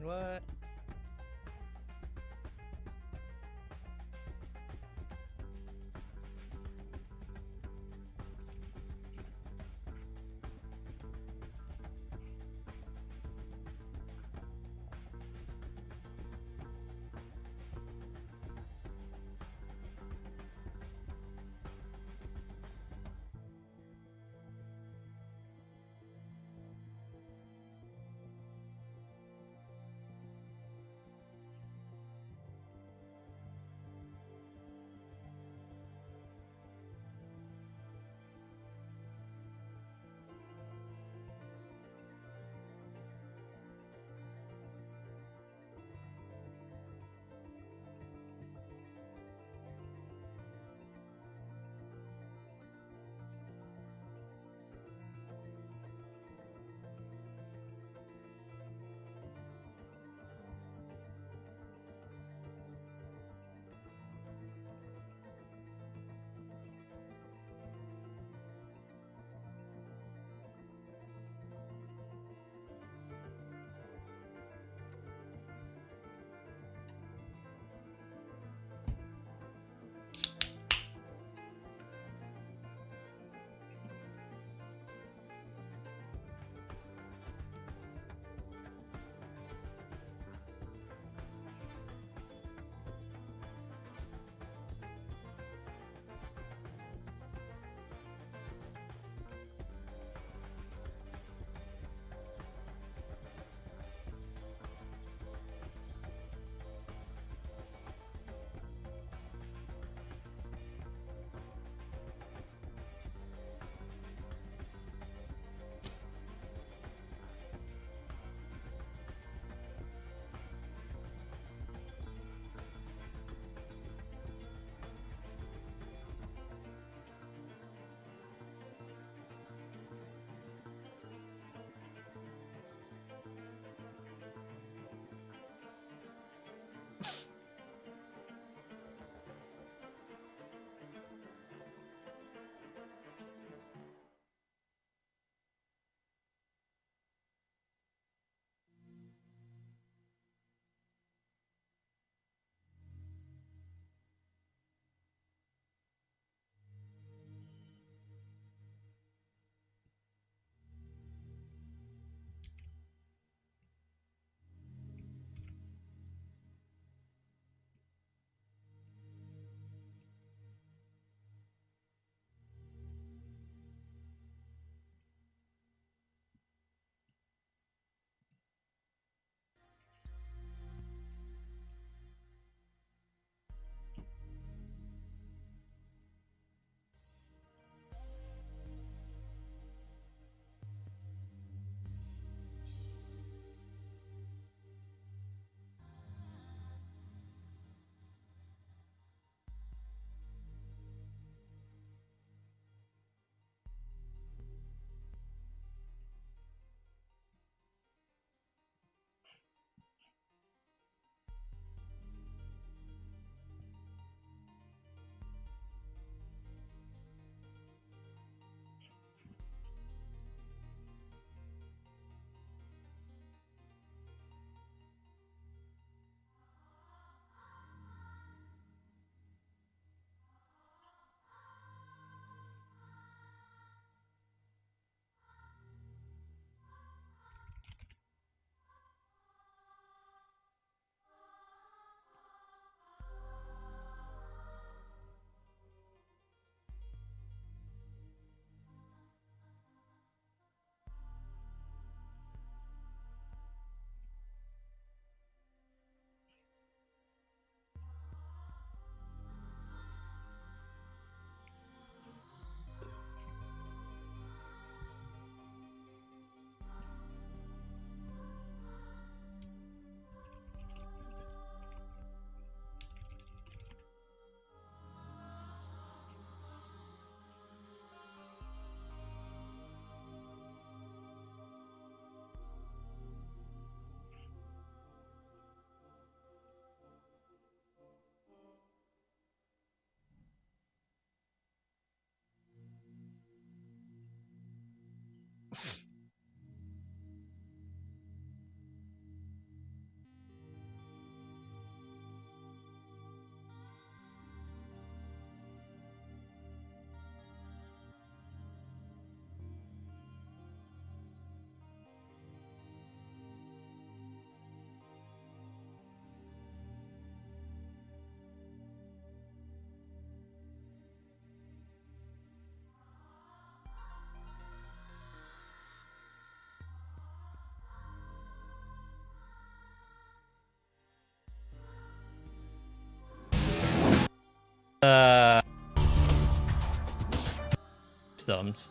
What? systems.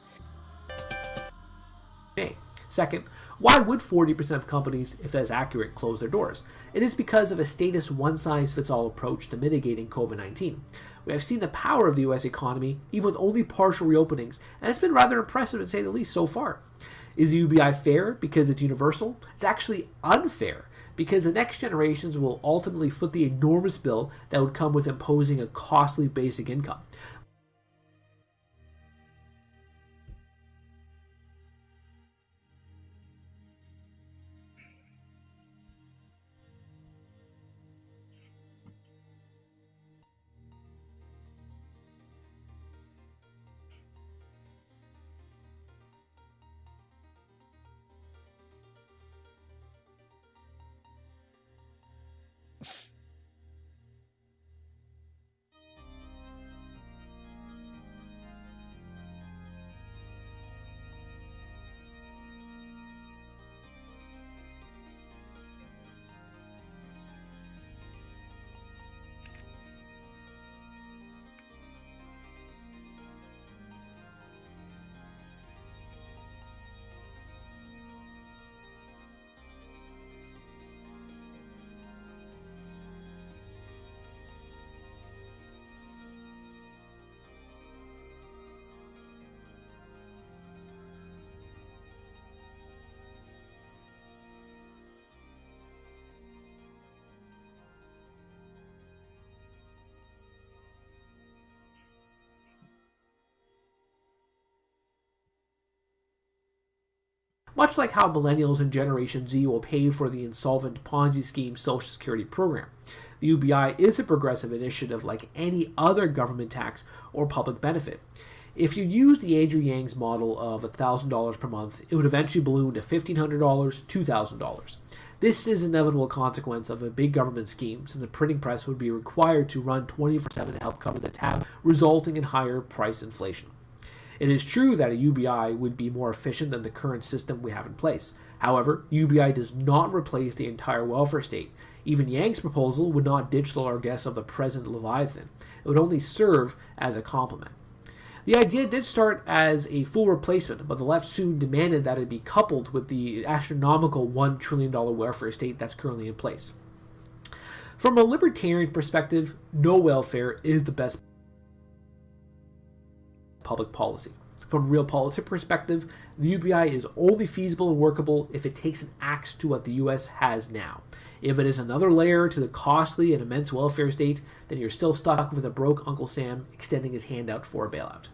Second, why would 40% of companies, if that is accurate, close their doors? It is because of a status one-size-fits-all approach to mitigating COVID-19. We have seen the power of the U.S. economy, even with only partial reopenings, and it's been rather impressive to say the least so far. Is the UBI fair because it's universal? It's actually unfair, because the next generations will ultimately foot the enormous bill that would come with imposing a costly basic income. Much like how millennials and Generation Z will pay for the insolvent Ponzi scheme Social Security program. The UBI is a progressive initiative like any other government tax or public benefit. If you use the Andrew Yang's model of $1,000 per month, it would eventually balloon to $1,500, $2,000. This is an inevitable consequence of a big government scheme, since the printing press would be required to run 24/7 to help cover the tab, resulting in higher price inflation. It is true that a UBI would be more efficient than the current system we have in place. However, UBI does not replace the entire welfare state. Even Yang's proposal would not ditch the largesse of the present Leviathan. It would only serve as a complement. The idea did start as a full replacement, but the left soon demanded that it be coupled with the astronomical $1 trillion welfare state that's currently in place. From a libertarian perspective, no welfare is the best public policy. From a realpolitik perspective, the UBI is only feasible and workable if it takes an axe to what the US has now. If it is another layer to the costly and immense welfare state, then you're still stuck with a broke Uncle Sam extending his hand out for a bailout.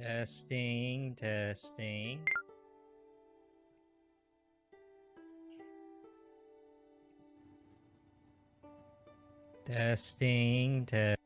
Testing, testing. Testing, testing.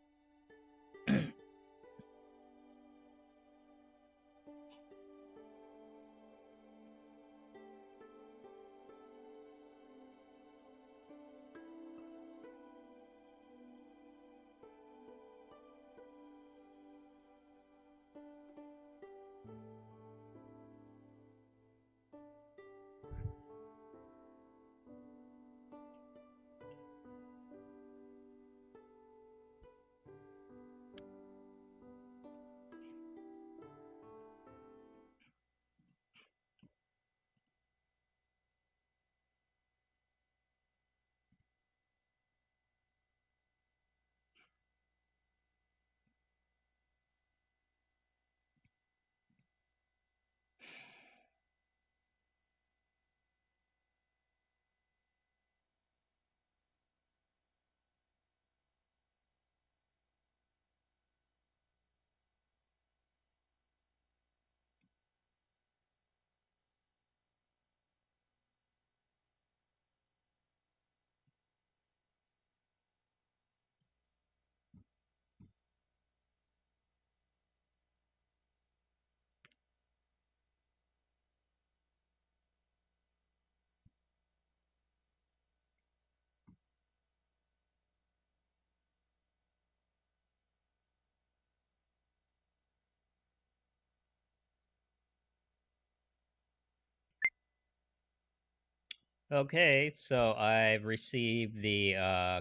Okay, so I've received the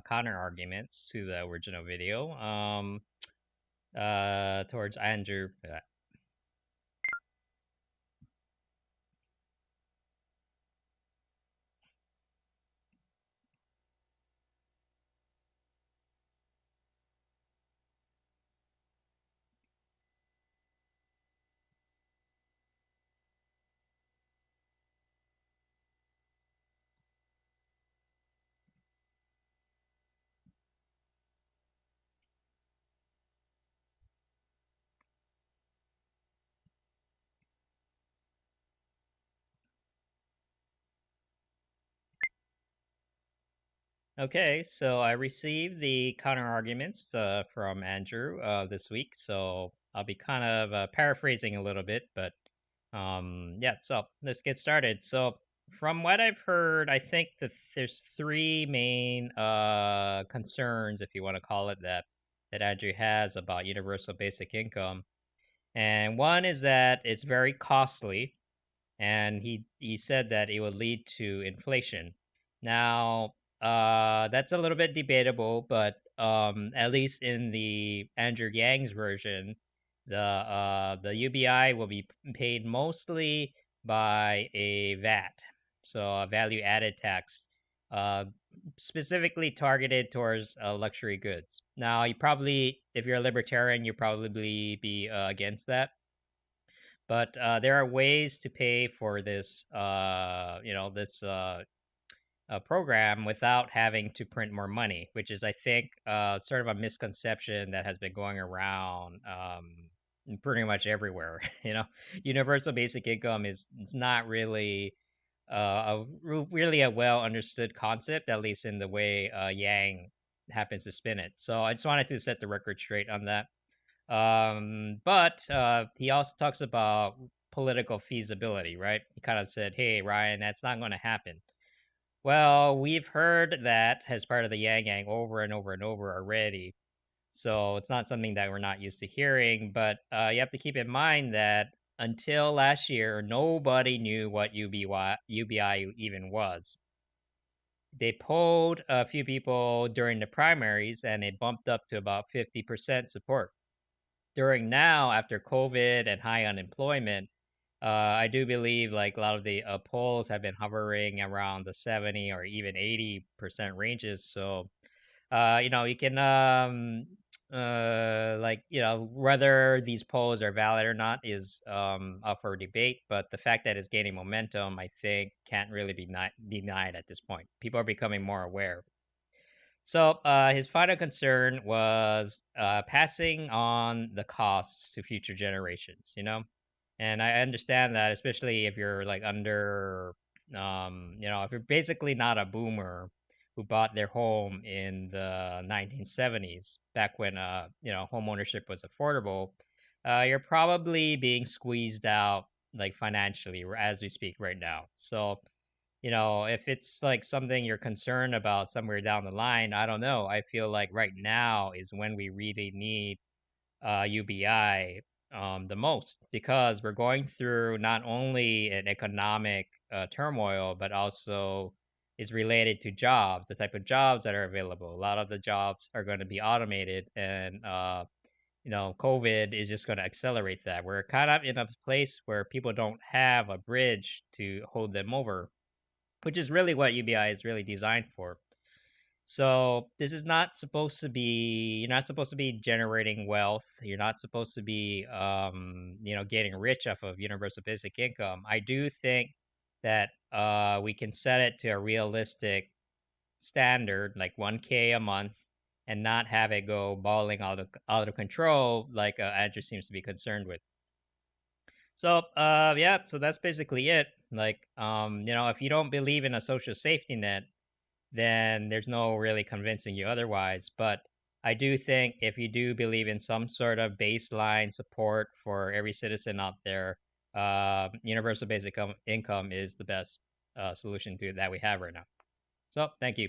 counter arguments to the original video. Towards Andrew. Okay, so I received the counter arguments from Andrew this week. So I'll be kind of paraphrasing a little bit, but yeah. So let's get started. So from what I've heard, I think that there's three main concerns, if you want to call it that, that Andrew has about universal basic income. And one is that it's very costly, and he said that it would lead to inflation. Now, that's a little bit debatable, but at least in the Andrew Yang's version, the UBI will be paid mostly by a VAT, so a value added tax, uh, specifically targeted towards luxury goods. Now, you probably, if you're a libertarian, you probably be against that, but there are ways to pay for this program without having to print more money, which is, I think, sort of a misconception that has been going around pretty much everywhere. Universal basic income is it's not really really a well understood concept, at least in the way Yang happens to spin it. So I just wanted to set the record straight on that. But he also talks about political feasibility, right? He kind of said, "Hey, Ryan, that's not going to happen." Well, we've heard that as part of the Yang Yang over and over and over already. So it's not something that we're not used to hearing. But you have to keep in mind that until last year, nobody knew what UBI even was. They polled a few people during the primaries, and it bumped up to about 50% support. During now, after COVID and high unemployment, I do believe like a lot of the polls have been hovering around the 70 or even 80% ranges. So, you can whether these polls are valid or not is up for debate. But the fact that it's gaining momentum, I think, can't really be denied at this point. People are becoming more aware. So his final concern was passing on the costs to future generations. And I understand that, especially if you're like under, if you're basically not a boomer who bought their home in the 1970s, back when home ownership was affordable, you're probably being squeezed out like financially as we speak right now. So if it's like something you're concerned about somewhere down the line, I don't know. I feel like right now is when we really need UBI the most, because we're going through not only an economic turmoil, but also is related to jobs, the type of jobs that are available. A lot of the jobs are going to be automated, and COVID is just going to accelerate that. We're kind of in a place where people don't have a bridge to hold them over, which is really what UBI is really designed for. So this is not supposed to be, you're not supposed to be generating wealth. You're not supposed to be getting rich off of universal basic income. I do think that we can set it to a realistic standard, like 1K a month, and not have it go balling out of control like Andrew seems to be concerned with. So yeah, so that's basically it. Like if you don't believe in a social safety net, then there's no really convincing you otherwise. But I do think if you do believe in some sort of baseline support for every citizen out there, universal basic income is the best solution to that we have right now. So thank you.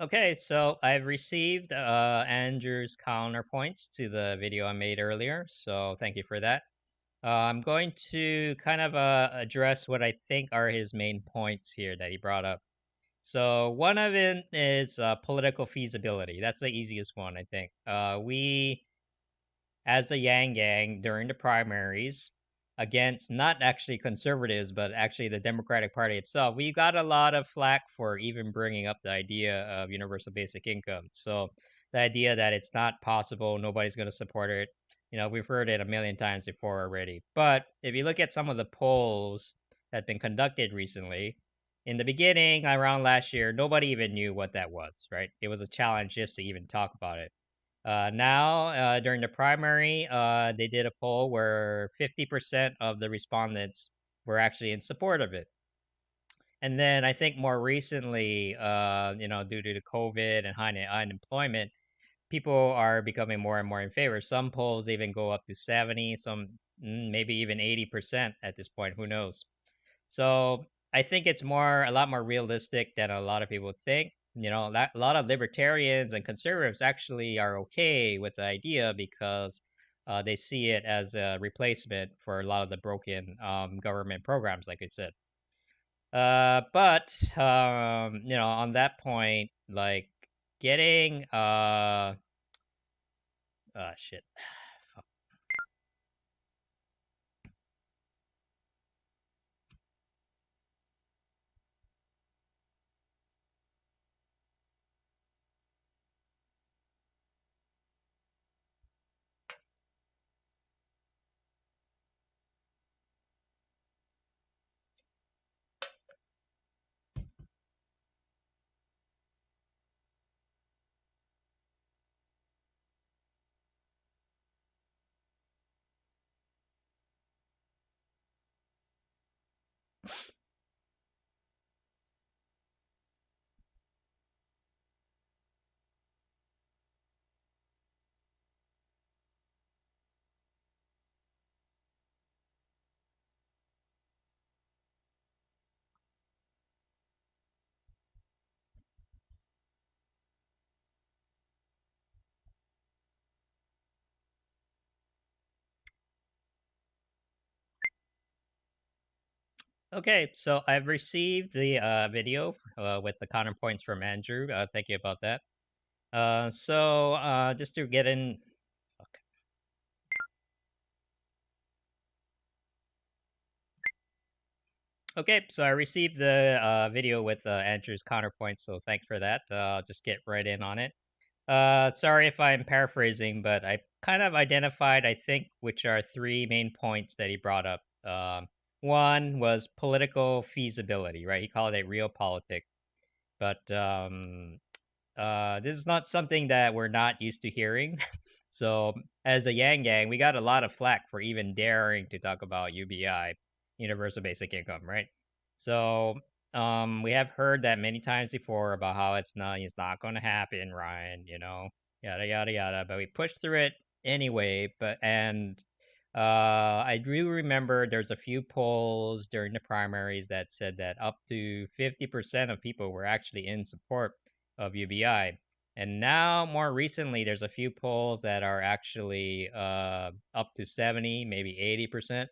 Okay, so I've received Andrew's counterpoints to the video I made earlier. So thank you for that. I'm going to kind of address what I think are his main points here that he brought up. So one of it is political feasibility. That's the easiest one, I think. We, as the Yang Gang, during the primaries, against not actually conservatives, but actually the Democratic Party itself, we got a lot of flack for even bringing up the idea of universal basic income. So the idea that it's not possible, nobody's going to support it. We've heard it a million times before already. But if you look at some of the polls that have been conducted recently, in the beginning, around last year, nobody even knew what that was, right? It was a challenge just to even talk about it. Now, during the primary, they did a poll where 50% of the respondents were actually in support of it. And then I think more recently, due to the COVID and high unemployment, people are becoming more and more in favor. Some polls even go up to 70, some maybe even 80% at this point. Who knows? So I think it's a lot more realistic than a lot of people think. That a lot of libertarians and conservatives actually are okay with the idea because they see it as a replacement for a lot of the broken government programs, like I said. But on that point, like getting shit. Okay, so I've received the video with the counterpoints from Andrew. Thank you about that. So just to get in. Okay, so I received the video with Andrew's counterpoint, so thanks for that. I'll just get right in on it. Sorry if I'm paraphrasing, but I kind of identified, I think, which are three main points that he brought up. One was political feasibility, right? He called it realpolitik. But this is not something that we're not used to hearing. So, as a Yang Gang, we got a lot of flack for even daring to talk about UBI, Universal Basic Income, right? So, we have heard that many times before about how it's not going to happen, Ryan. Yada yada yada. But we pushed through it anyway. I do remember there's a few polls during the primaries that said that up to 50% of people were actually in support of UBI. And now, more recently, there's a few polls that are actually up to 70, maybe 80%.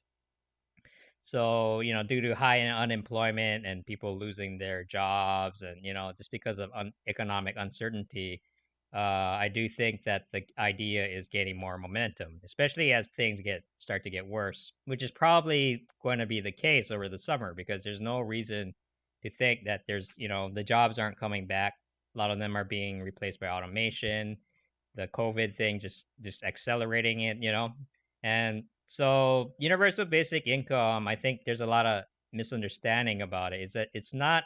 So, due to high unemployment and people losing their jobs and, just because of economic uncertainty, I do think that the idea is gaining more momentum, especially as things start to get worse, which is probably going to be the case over the summer because there's no reason to think that the jobs aren't coming back. A lot of them are being replaced by automation, the COVID thing just accelerating it. And so universal basic income, I think there's a lot of misunderstanding about it. Is that it's not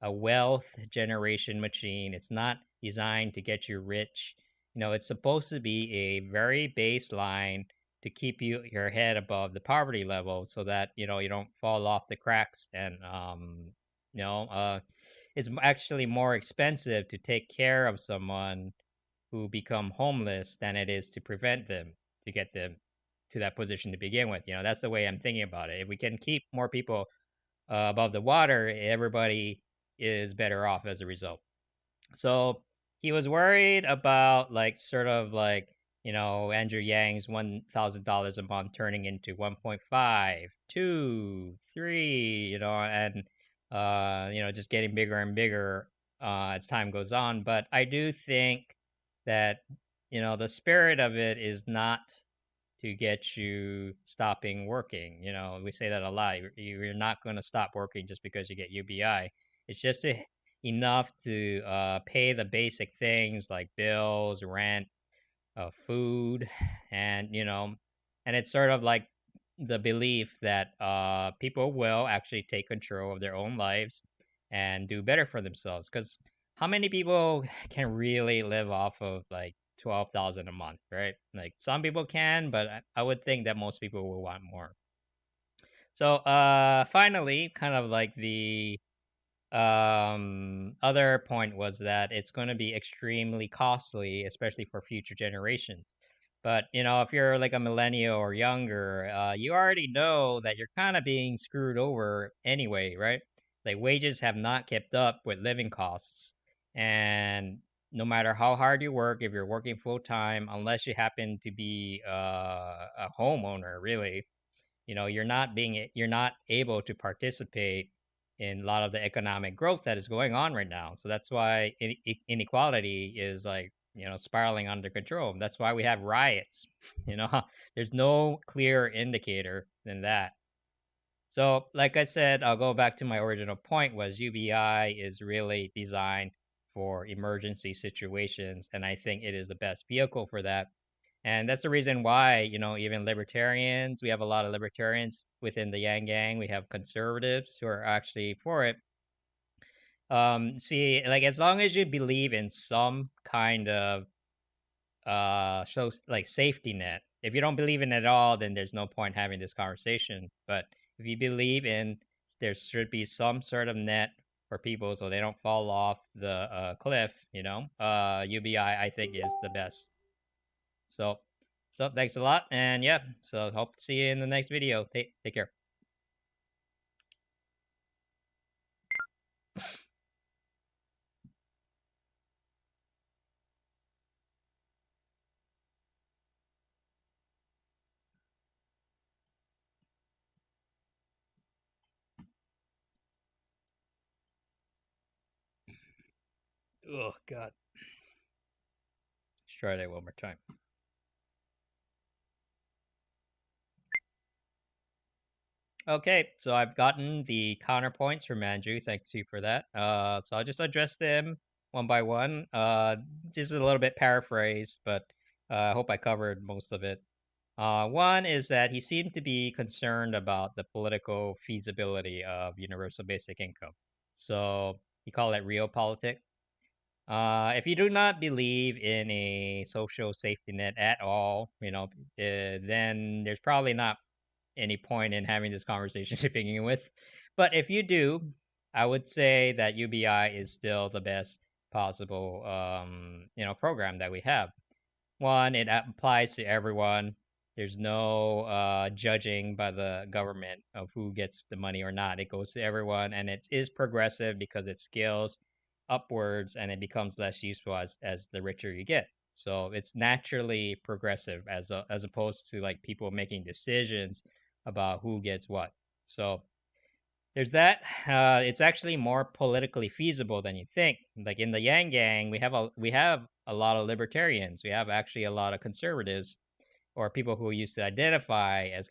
a wealth generation machine. It's not designed to get you rich. It's supposed to be a very baseline to keep your head above the poverty level so that you don't fall off the cracks and you know uh it's actually more expensive to take care of someone who become homeless than it is to prevent them to get them to that position to begin with. That's the way I'm thinking about it. If we can keep more people above the water, everybody is better off as a result. So he was worried about like sort of like Andrew Yang's $1,000 a month turning into 1.5, 2, 3, and just getting bigger and bigger as time goes on. But I do think that the spirit of it is not to get you stopping working. We say that a lot. You're not going to stop working just because you get UBI. It's just enough to pay the basic things like bills, rent, food, and and it's sort of like the belief that people will actually take control of their own lives and do better for themselves. Because how many people can really live off of like 12,000 a month, right? Like some people can, but I would think that most people will want more. So finally, kind of like the other point was that it's going to be extremely costly, especially for future generations. But if you're like a millennial or younger, you already know that you're kind of being screwed over anyway, right? Like wages have not kept up with living costs, and no matter how hard you work, if you're working full time, unless you happen to be a homeowner, really, you're not able to participate in a lot of the economic growth that is going on right now. So that's why inequality is like spiraling under control. That's why we have riots. you know there's no clearer indicator than that. So like I said, I'll go back to my original point: was UBI is really designed for emergency situations, and I think it is the best vehicle for that. And that's the reason why, even libertarians, we have a lot of libertarians within the Yang Gang. We have conservatives who are actually for it. See, like as long as you believe in some kind of like safety net. If you don't believe in it at all, then there's no point having this conversation. But if you believe in there should be some sort of net for people so they don't fall off the cliff, UBI I think is the best. So, thanks a lot, and yeah, so hope to see you in the next video. Take care. Oh God, let's try that one more time. Okay, so I've gotten the counterpoints from Andrew. Thank you for that. So I'll just address them one by one. This is a little bit paraphrased, but I hope I covered most of it. One is that he seemed to be concerned about the political feasibility of universal basic income. So he called it realpolitik. If you do not believe in a social safety net at all, then there's probably not any point in having this conversation to begin with. But if you do, I would say that UBI is still the best possible, program that we have. One, it applies to everyone. There's no judging by the government of who gets the money or not. It goes to everyone, and it is progressive because it scales upwards and it becomes less useful as the richer you get. So it's naturally progressive as opposed to like people making decisions about who gets what. So there's that. It's actually more politically feasible than you think. Like in the Yang Gang, we have a lot of libertarians. We have actually a lot of conservatives or people who used to identify as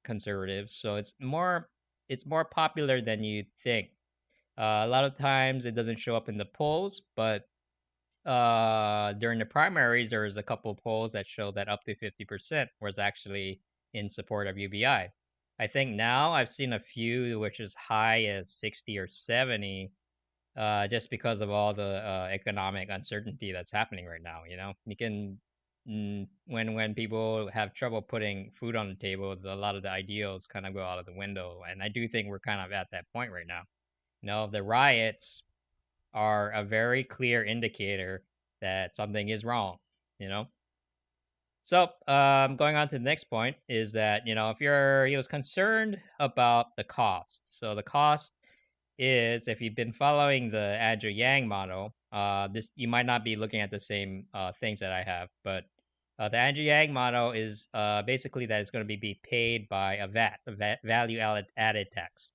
conservatives. So it's more popular than you think. A lot of times it doesn't show up in the polls, but during the primaries, there was a couple polls that showed that up to 50% was actually in support of UBI. I think now I've seen a few which is high as 60 or 70, just because of all the economic uncertainty that's happening right now. You can when people have trouble putting food on the table, a lot of the ideals kind of go out of the window, and I do think we're kind of at that point right now. The riots are a very clear indicator that something is wrong, you know? So, going on to the next point is that, if he was concerned about the cost. So the cost is, if you've been following the Andrew Yang model, this you might not be looking at the same things that I have, but the Andrew Yang model is basically that it's going to be paid by a value added tax.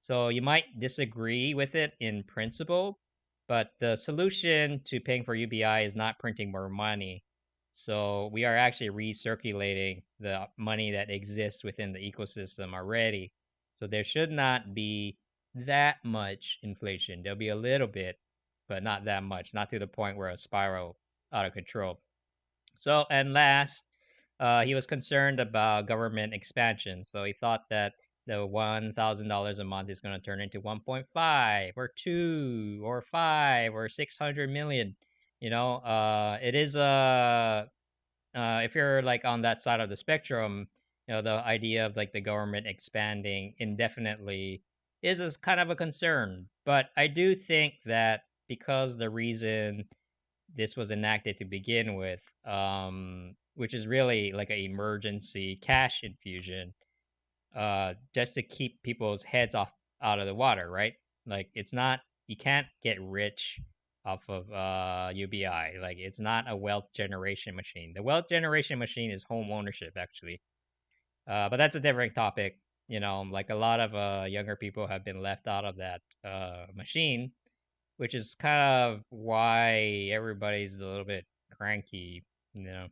So you might disagree with it in principle, but the solution to paying for UBI is not printing more money. So we are actually recirculating the money that exists within the ecosystem already. So there should not be that much inflation. There'll be a little bit, but not that much, not to the point where a spiral out of control. So, and last, he was concerned about government expansion. So he thought that the $1,000 a month is going to turn into 1.5 or 2 or 5 or 600 million. It is if you're like on that side of the spectrum, the idea of like the government expanding indefinitely is kind of a concern. But I do think that because the reason this was enacted to begin with, which is really like an emergency cash infusion, just to keep people's heads off out of the water, right? Like it's not you can't get rich off of UBI. Like it's not a wealth generation machine. The wealth generation machine is home ownership, actually. But that's a different topic. Like a lot of younger people have been left out of that machine, which is kind of why everybody's a little bit cranky, you know.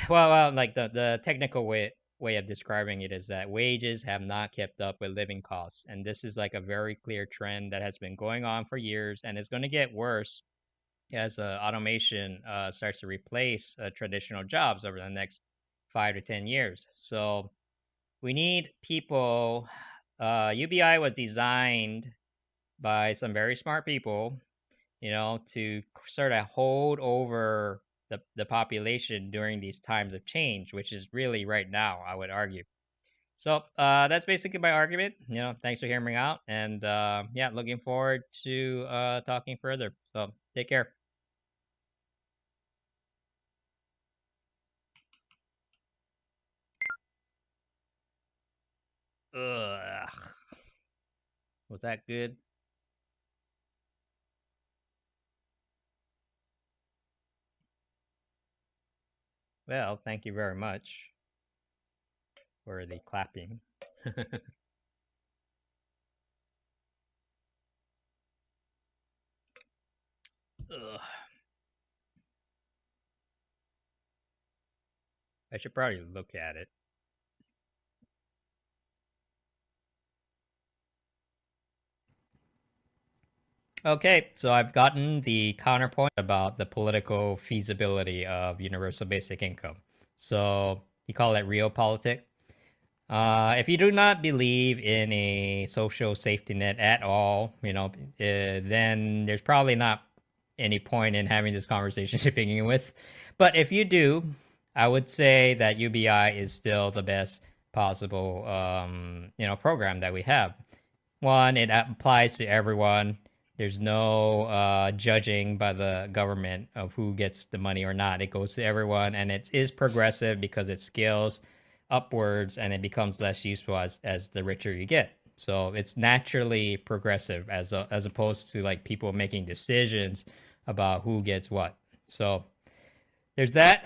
well, like the technical way of describing it is that wages have not kept up with living costs, and this is like a very clear trend that has been going on for years, and it's going to get worse as automation starts to replace traditional jobs over the next 5 to 10 years. So we need people. UBI was designed by some very smart people, to sort of hold over the population during these times of change, which is really right now, I would argue. So that's basically my argument. Thanks for hearing me out, and yeah, looking forward to talking further. So take care. Ugh. Was that good? Well, thank you very much for the clapping. Ugh. I should probably look at it. Okay, so I've gotten the counterpoint about the political feasibility of universal basic income. So you call it realpolitik. If you do not believe in a social safety net at all, then there's probably not any point in having this conversation to begin with. But if you do, I would say that UBI is still the best possible, program that we have. One, it applies to everyone. There's no judging by the government of who gets the money or not. It goes to everyone, and it is progressive because it scales upwards and it becomes less useful as the richer you get. So it's naturally progressive as opposed to like people making decisions about who gets what. So there's that.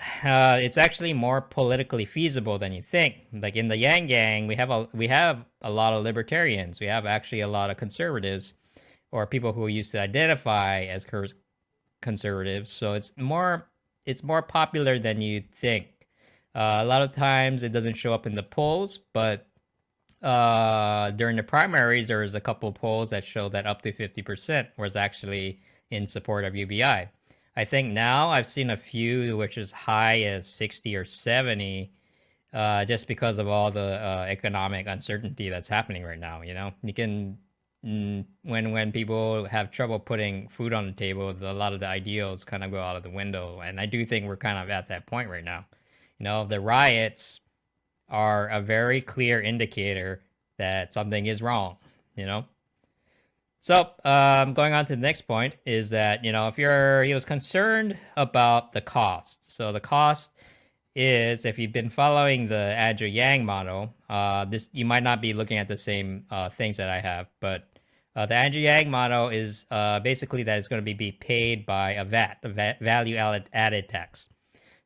It's actually more politically feasible than you think. Like in the Yang Gang, we have a lot of libertarians. We have actually a lot of conservatives or people who used to identify as conservatives. So it's more popular than you think. A lot of times it doesn't show up in the polls, but during the primaries, there was a couple of polls that show that up to 50% was actually in support of UBI. I think now I've seen a few which is high as 60 or 70, just because of all the economic uncertainty that's happening right now. You can when people have trouble putting food on the table, a lot of the ideals kind of go out of the window, and I do think we're kind of at that point right now. The riots are a very clear indicator that something is wrong. You know. So, going on to the next point is that if he was concerned about the cost. So the cost is if you've been following the Agile Yang model, this you might not be looking at the same things that I have, but the Agile Yang model is basically that it's going to be paid by a VAT, value added tax.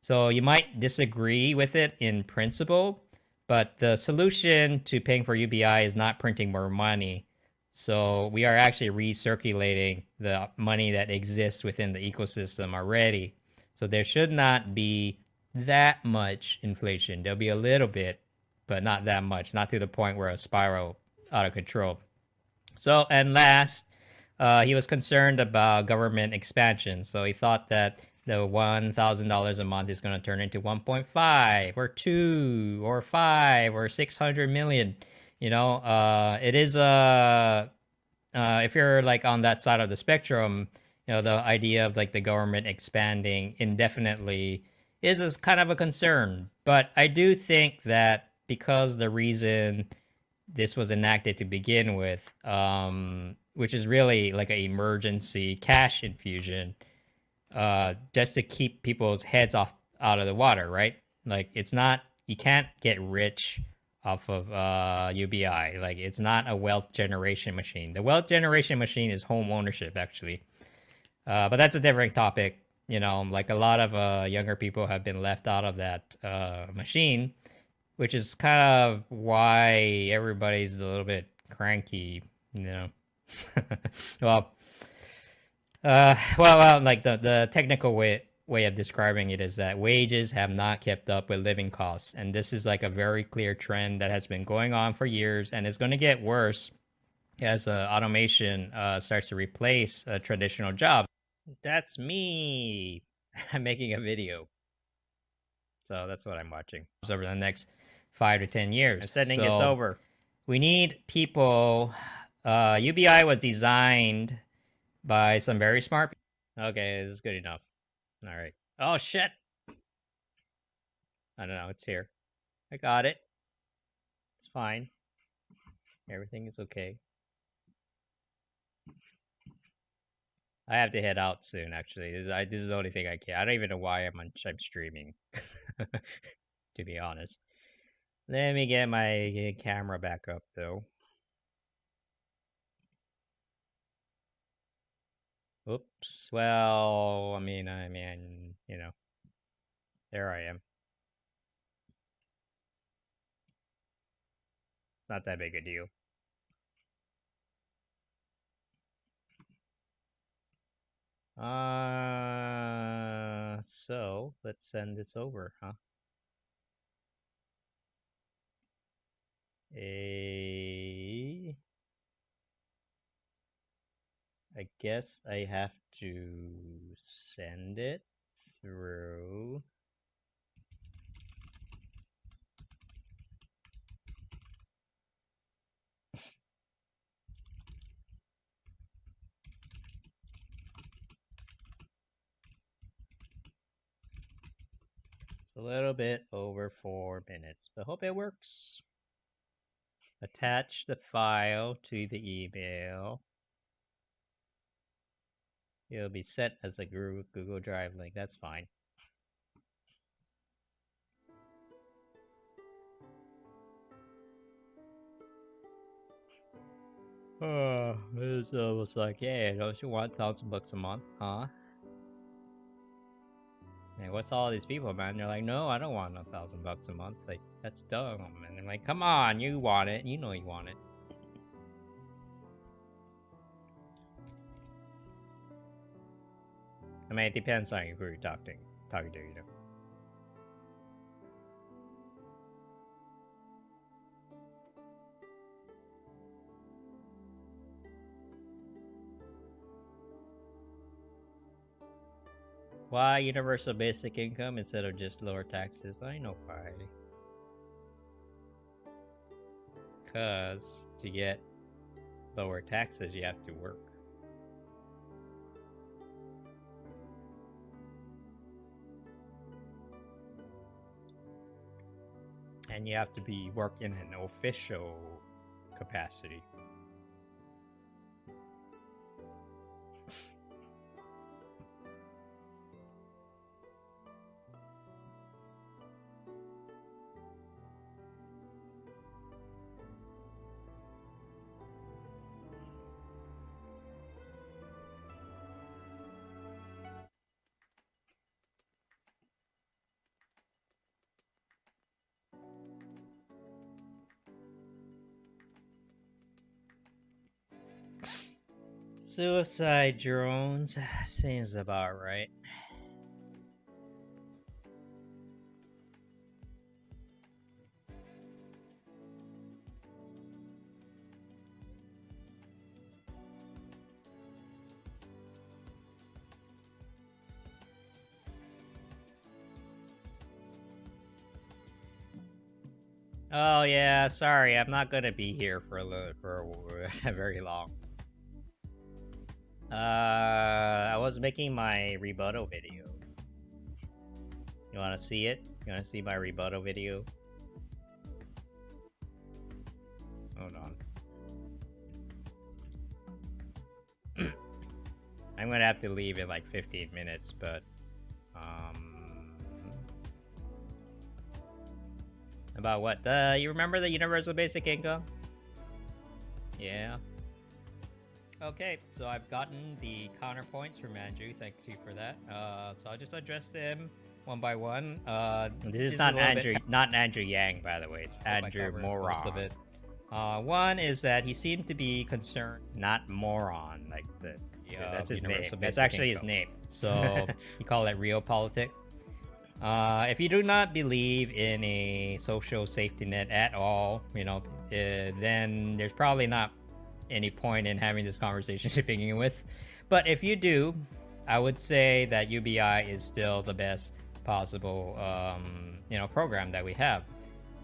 So you might disagree with it in principle, but the solution to paying for UBI is not printing more money. So we are actually recirculating the money that exists within the ecosystem already. So there should not be that much inflation. There'll be a little bit, but not that much, not to the point where a spiral out of control. So, and last, he was concerned about government expansion. So he thought that the $1,000 a month is going to turn into 1.5 or 2 or 5 or 600 million. It is if you're like on that side of the spectrum, the idea of like the government expanding indefinitely is kind of a concern. But I do think that because the reason this was enacted to begin with, which is really like an emergency cash infusion, just to keep people's heads off out of the water, right? Like it's not you can't get rich off of UBI. Like it's not a wealth generation machine. The wealth generation machine is home ownership, actually. But that's a different topic. Like a lot of younger people have been left out of that machine, which is kind of why everybody's a little bit cranky. well, like the technical way of describing it is that wages have not kept up with living costs, and this is like a very clear trend that has been going on for years, and it's going to get worse as automation starts to replace traditional jobs. That's me. I'm making a video, so that's what I'm watching over the next 5 to 10 years. I'm sending this over. We need people. UBI was designed by some very smart people. Okay, this is good enough. All right. Oh, shit. I don't know. It's here. I got it. It's fine. Everything is okay. I have to head out soon, actually. This is the only thing I can. I don't even know why I'm streaming, to be honest. Let me get my camera back up, though. Oops. Well, I mean, there I am. It's not that big a deal. So let's send this over, huh? I guess I have to send it through. It's a little bit over 4 minutes, but hope it works. Attach the file to the email. It'll be set as a Google Drive link. That's fine. It was like, yeah, don't you want $1,000 a month, huh? And what's all these people, man? They're like, no, I don't want $1,000 a month. Like, that's dumb. And I'm like, come on, you want it. You know you want it. I mean, it depends on who you're talking to, you know. Why universal basic income instead of just lower taxes? I know why. Because to get lower taxes, you have to work. And you have to be work in an official capacity. Suicide drones seems about right. Oh yeah, sorry, I'm not gonna be here for very long. I was making my rebuttal video. You wanna see it? You wanna see my rebuttal video? Hold on. I'm gonna have to leave in like 15 minutes, but about what? You remember the universal basic income? Yeah. Okay, so I've gotten the counterpoints from Andrew. Thank you for that. So I'll just address them one by one. This is not Andrew Yang, by the way. It's Andrew Moron. One is that he seemed to be concerned, not moron, like that's his name. That's actually his name. So you call it realpolitik. If you do not believe in a social safety net at all, you know, then there's probably not any point in having this conversation to begin with. But if you do, I would say that UBI is still the best possible, program that we have.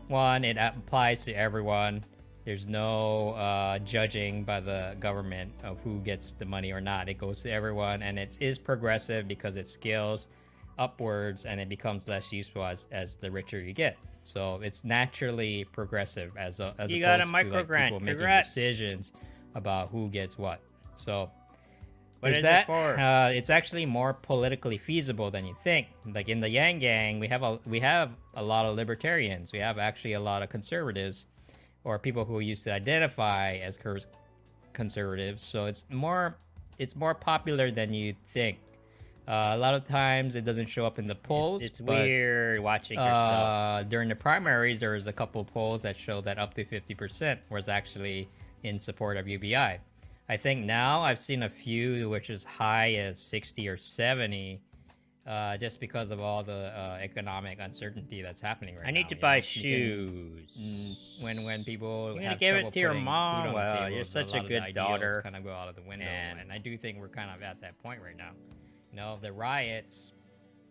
One, it applies to everyone. There's no judging by the government of who gets the money or not. It goes to everyone, and it is progressive because it scales upwards and it becomes less useful as the richer you get. So it's naturally progressive as you got a micro grant. People making decisions about who gets what. So what is that for? It's actually more politically feasible than you think. Like in the Yang Gang, we have a lot of libertarians. We have actually a lot of conservatives, or people who used to identify as conservatives. So it's more popular than you think. A lot of times it doesn't show up in the polls. It's weird watching yourself. During the primaries, there was a couple polls that showed that up to 50% was actually in support of UBI. I think now I've seen a few which is high as 60 or 70. just because of all the economic uncertainty that's happening right now. I need to you buy know? shoes. When people You're gonna have give trouble it to your putting mom? food on the Well, table, you're such a good daughter. kind of go out of the window, And and I do think we're kind of at that point right now. You know, the riots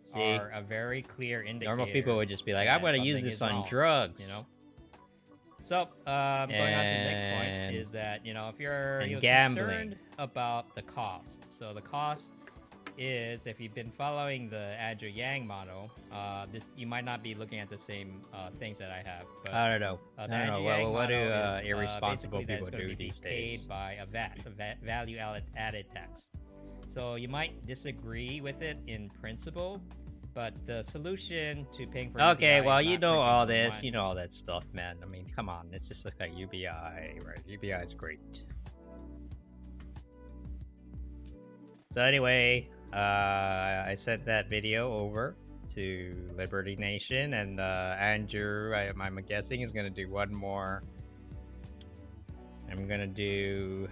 see, are a very clear indicator. normal people would just be like, "I'm gonna use this on drugs," you know. So, going on to the next point is that, you know, if you're gambling. concerned about the cost, so the cost is, if you've been following the Andrew Yang model, you might not be looking at the same things that I have. But, I don't know. I don't know. What do irresponsible people do these days? Paid by a VAT, value added tax. So you might disagree with it in principle, but the solution to paying for okay, UBI well, you know all this, you know all that stuff, man. I mean, come on, it's just like UBI, right? UBI is great. So anyway, I sent that video over to Liberty Nation, and Andrew, I'm guessing, is gonna do one more. I'm gonna do.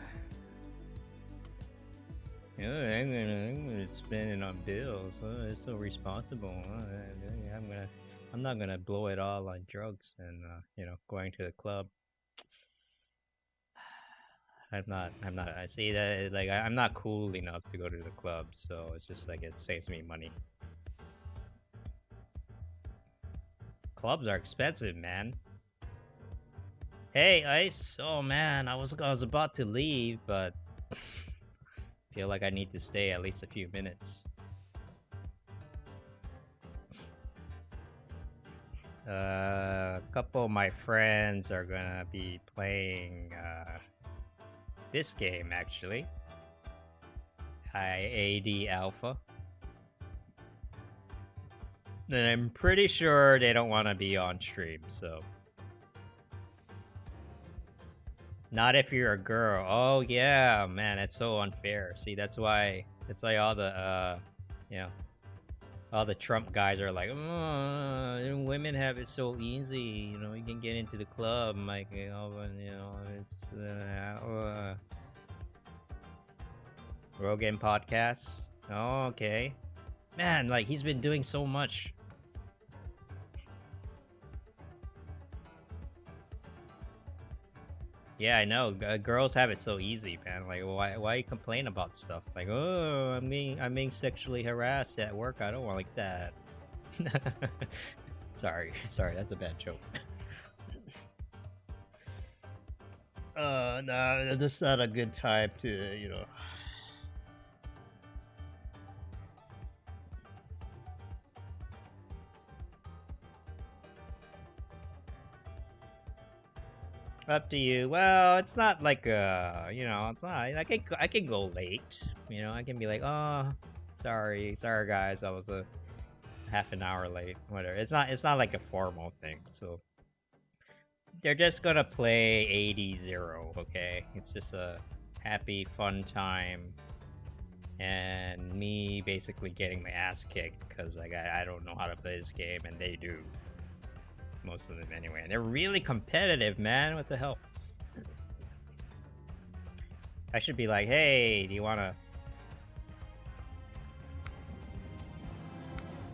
Oh, I'm gonna spend it on bills. Oh, it's so responsible. I'm not gonna blow it all on drugs and you know, going to the club. I'm not. I see that, like, I'm not cool enough to go to the club, so it's just like it saves me money. Clubs are expensive, man. Hey, Ice. Oh man, I was about to leave, but feel like I need to stay at least a few minutes. A couple of my friends are gonna be playing this game, actually. IAD Alpha. And I'm pretty sure they don't want to be on stream, so. Not if you're a girl. Oh yeah, man, that's so unfair. See, that's why all the you know, all the Trump guys are like, oh, women have it so easy. You know, you can get into the club, like, you know, it's Rogan podcasts. Oh, okay, man, like he's been doing so much. Yeah, I know. Girls have it so easy, man. Like, why you complain about stuff? Like, oh, I'm being sexually harassed at work. I don't want like that. sorry, that's a bad joke. No, that's not a good time to, you know. Up to you. Well, it's not like you know, it's not. I can go late. You know, I can be like, oh, sorry guys, I was a half an hour late. Whatever. It's not like a formal thing. So they're just gonna play 80-0. Okay, it's just a happy, fun time, and me basically getting my ass kicked because like I don't know how to play this game, and they do. Most of them anyway, and they're really competitive, man. What the hell? I should be like, hey, do you wanna?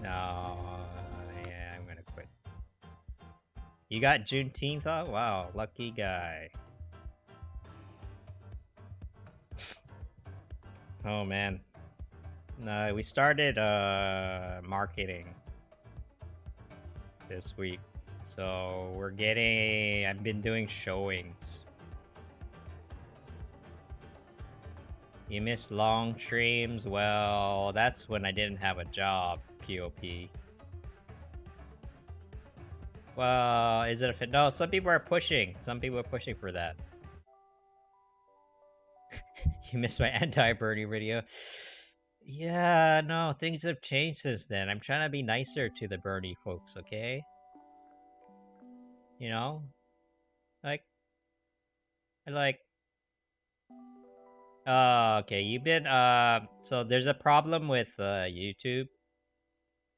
No, yeah, I'm gonna quit. You got Juneteenth off? Wow, lucky guy. Oh man, no, we started marketing this week. So I've been doing showings. You missed long streams? Well, that's when I didn't have a job, POP. Well, is it a fit? No, some people are pushing. Some people are pushing for that. You missed my anti-Bernie video. Yeah, no, things have changed since then. I'm trying to be nicer to the Bernie folks, okay? You know, like, okay, you've been, so there's a problem with, YouTube,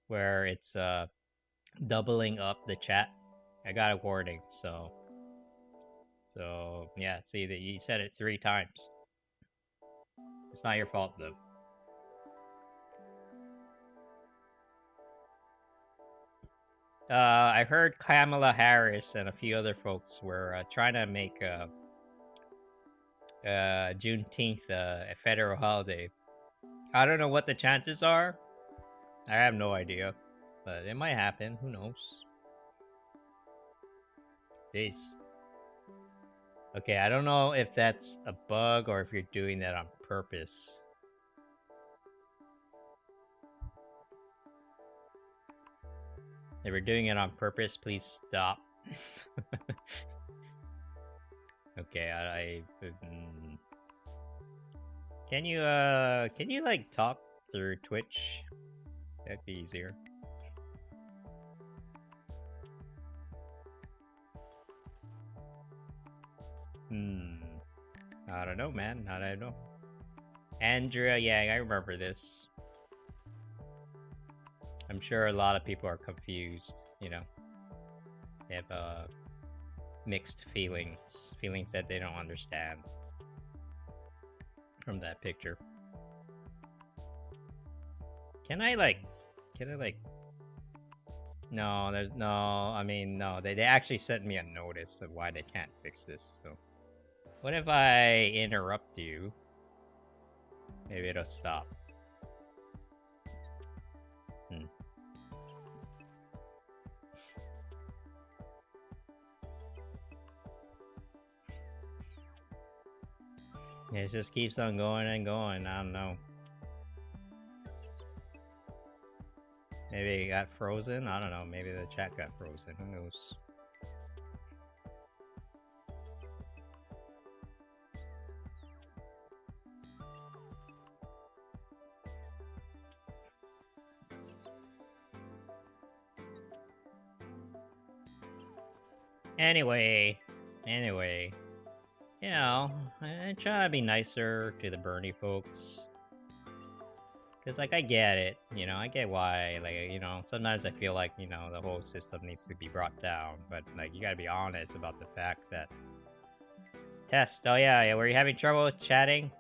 where it's, doubling up the chat. I got a warning, so, yeah, see, that you said it 3 times. It's not your fault, though. I heard Kamala Harris and a few other folks were trying to make Juneteenth a federal holiday. I don't know what the chances are. I have no idea, but it might happen. Who knows? Jeez. Okay, I don't know if that's a bug or if you're doing that on purpose. If you're doing it on purpose, please stop. Okay, can you like talk through Twitch? That'd be easier. I don't know, man. I don't know. Andrea Yang, I remember this. I'm sure a lot of people are confused, you know. They have mixed feelings that they don't understand from that picture. Can I like no, there's no, I mean, no, they actually sent me a notice of why they can't fix this. So what if I interrupt you? Maybe it'll stop. It just keeps on going and going. I don't know. Maybe it got frozen. I don't know. Maybe the chat got frozen. Who knows? Anyway, you know, I try to be nicer to the Bernie folks. Cause like I get it, you know, I get why, like, you know, sometimes I feel like, you know, the whole system needs to be brought down, but like you gotta be honest about the fact that test. Oh yeah, were you having trouble with chatting?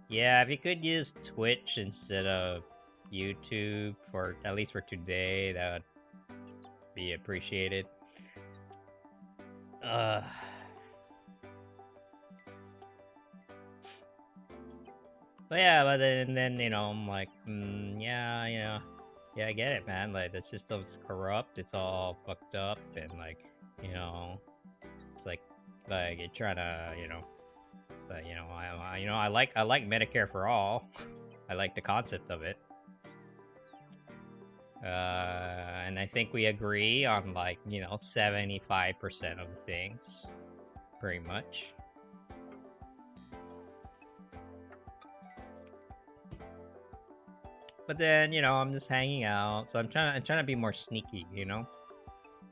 Yeah, if you could use Twitch instead of YouTube for at least for today, that would be appreciated. But yeah, but then you know, I'm like, yeah, I get it, man. Like the system's corrupt, it's all fucked up, and like, you know, it's like you're trying to, you know, it's like, you know, I like Medicare for all. I like the concept of it. And I think we agree on like, you know, 75% of the things, pretty much. But then, you know, I'm just hanging out, so I'm trying to be more sneaky, you know,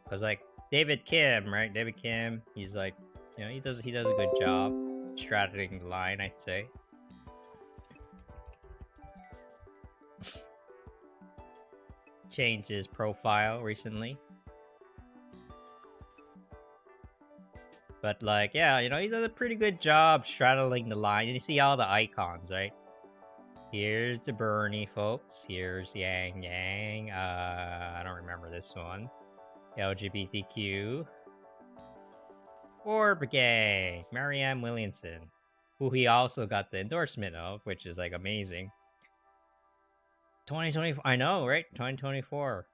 because like David Kim, right? David Kim, he's like, you know, he does a good job straddling the line, I'd say. Changed his profile recently. But like, yeah, you know, he does a pretty good job straddling the line. And you see all the icons, right? Here's the Bernie, folks. Here's Yang Yang. I don't remember this one. LGBTQ. Orb Gang. Marianne Williamson. Who he also got the endorsement of, which is like amazing. 2024. I know, right? 2024.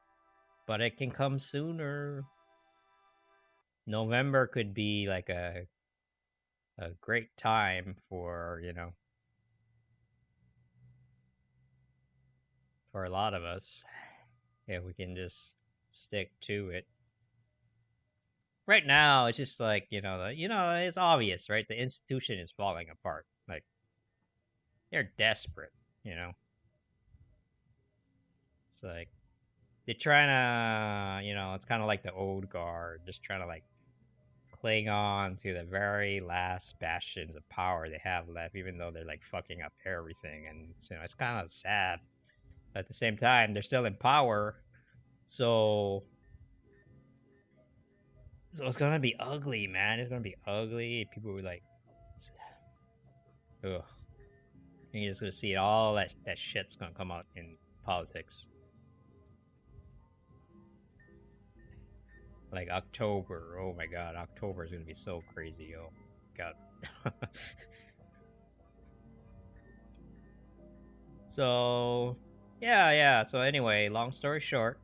But it can come sooner. November could be like a great time for, you know, for a lot of us, if we can just stick to it. Right now, it's just like, you know, it's obvious, right? The institution is falling apart. Like, they're desperate, you know? It's like, they're trying to, you know, it's kind of like the old guard, just trying to, like, cling on to the very last bastions of power they have left, even though they're, like, fucking up everything. And, you know, it's kind of sad. But at the same time, they're still in power. So it's gonna be ugly, man. It's gonna be ugly. People were like, ugh. And you're just gonna see all that shit's gonna come out in politics. Like October. Oh my god, October is gonna be so crazy. Oh god. So yeah. So anyway, long story short,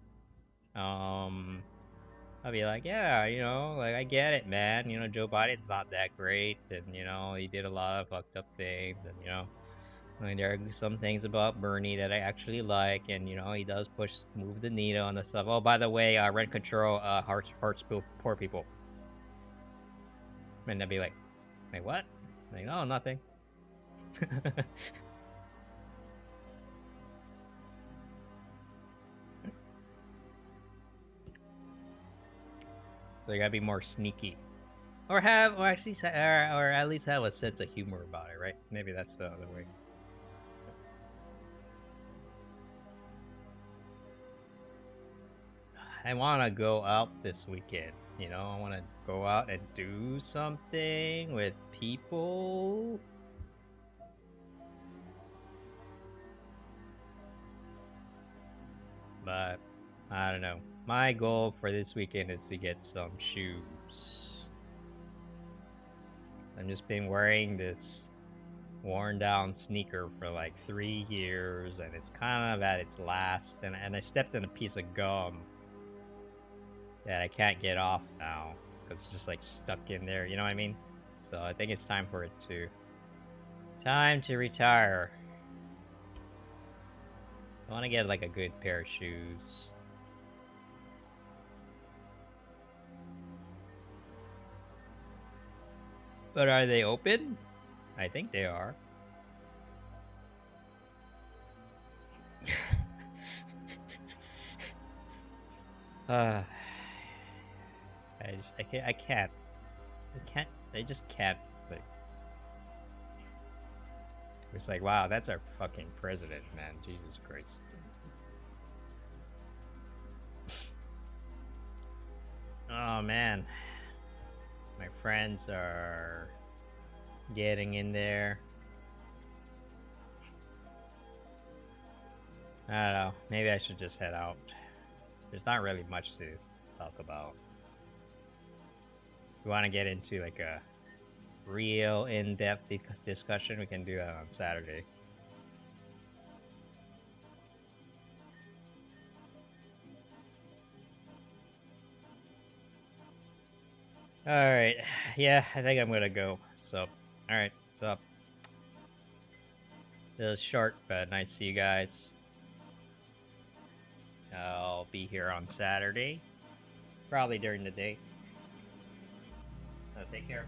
I'll be like, yeah, like I get it, man. Joe Biden's not that great, and he did a lot of fucked up things, and I mean, there are some things about Bernie that I actually like, and he does move the needle on the stuff. Oh, by the way, rent control hurts poor people. And they'll be like, what? Like, oh, nothing. So you gotta be more sneaky, or actually, or at least have a sense of humor about it, right? Maybe that's the other way. I want to go out this weekend. I want to go out and do something with people. But I don't know. My goal for this weekend is to get some shoes. I've just been wearing this worn down sneaker for like 3 years, and it's kind of at its last, and I stepped in a piece of gum that I can't get off now because it's just like stuck in there, you know what I mean? So I think it's time for it to retire. I want to get like a good pair of shoes. But are they open? I think they are. I can't. I just can't. Like, it's like, wow, that's our fucking president, man. Jesus Christ. Oh man, my friends are getting in there. I don't know. Maybe I should just head out. There's not really much to talk about. If you want to get into like a real in-depth discussion, we can do that on Saturday. All right. Yeah, I think I'm gonna go. So, all right. So, this is short, but nice to see you guys. I'll be here on Saturday, probably during the day. Take care.